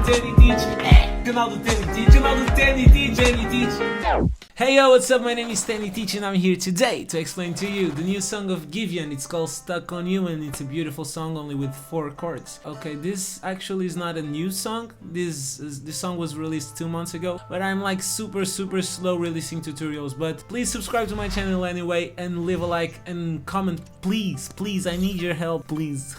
Tênis Teach, canal do Tênis Teach, canal do Tênis Teach. Hey yo, what's up? My name is Tênis Teach and I'm here today to explain to you the new song of Giveon. It's called Stuck on You and it's a beautiful song only with 4 chords. Okay, this actually is not a new song. This song was released 2 months ago, but I'm like super slow releasing tutorials. But please subscribe to my channel anyway and leave a like and comment, please, I need your help, please.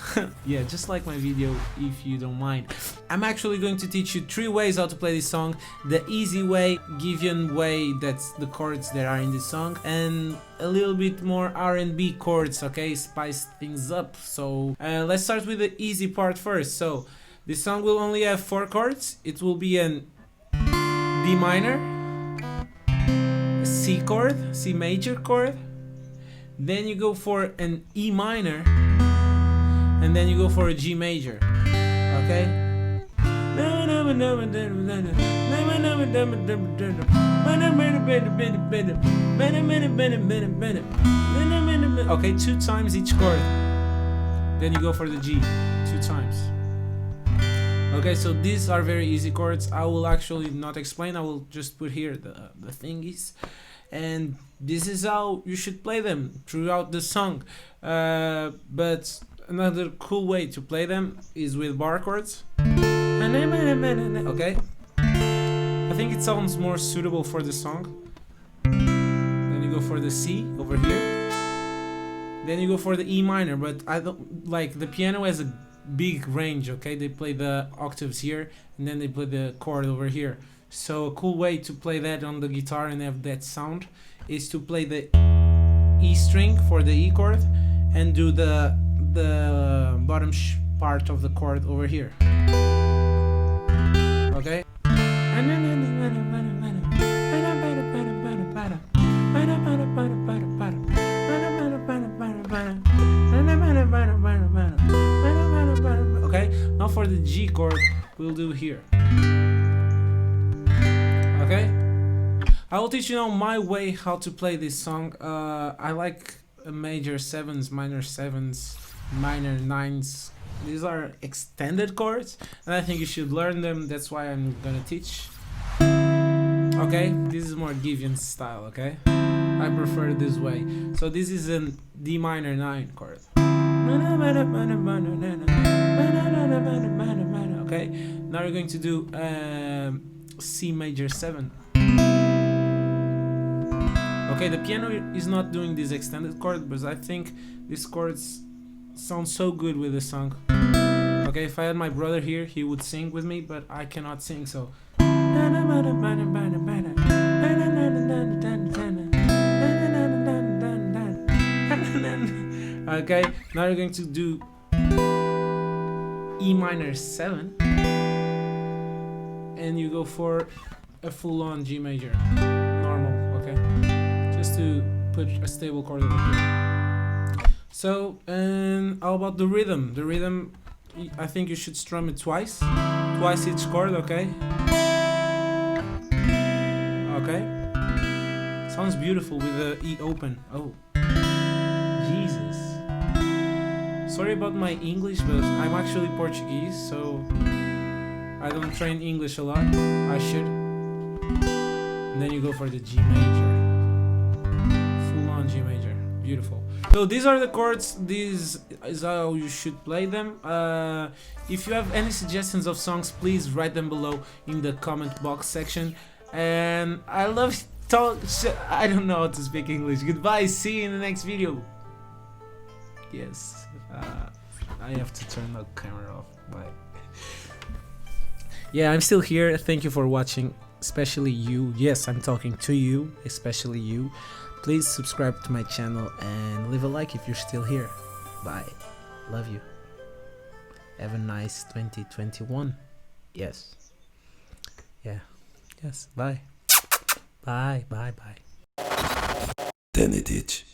Yeah, just like my video if you don't mind. I'm actually going to teach you 3 ways how to play this song. The easy way, Giveon way, that's the chords that are in this song, and a little bit more R&B chords, okay, spice things up. So let's start with the easy part first. So this song will only have 4 chords. It will be an D minor, a C chord, C major chord, then you go for an E minor, and then you go for a G major, okay? Okay, 2 times each chord. Then you go for the G 2 times. Okay, so these are very easy chords. I will actually not explain. I will just put here the thingies, and this is how you should play them throughout the song. But another cool way to play them is with bar chords. Okay, I think it sounds more suitable for the song. Then you go for the C over here, then you go for the E minor, but I don't like the piano has a big range. Okay, they play the octaves here and then they play the chord over here. So a cool way to play that on the guitar and have that sound is to play the E string for the E chord and do the bottom part of the chord over here. Okay. Okay, now for the G chord we'll do here. Okay, I will teach you now my way how to play this song. I like major 7s, minor 7s, minor 9s. These are extended chords and I think you should learn them. That's why I'm gonna teach. Okay, this is more Giveon style, okay? I prefer this way. So this is a D minor 9 chord. Okay, now we're going to do C major 7. Okay, the piano is not doing this extended chord, but I think these chords sound so good with the song. Okay, if I had my brother here, he would sing with me, but I cannot sing, so. Okay, now you're going to do E minor 7, and you go for a full-on G major, normal, okay, just to put a stable chord over here. So, and how about the rhythm? The rhythm, I think you should strum it twice each chord, okay? Okay. Sounds beautiful with the E open. Oh, Jesus. Sorry about my English, but I'm actually Portuguese, so I don't train English a lot. I should. And then you go for the G major. Full on G major. Beautiful. So these are the chords. This is how you should play them. If you have any suggestions of songs, please write them below in the comment box section. And I love I don't know how to speak English. Goodbye, see you in the next video. Yes, I have to turn the camera off. Bye. Yeah, I'm still here. Thank you for watching, especially you. Yes, I'm talking to you, especially you. Please subscribe to my channel and leave a like if you're still here. Bye. Love you. Have a nice 2021. Yes. Yeah. Yes. Bye. Bye. Tênis Teach.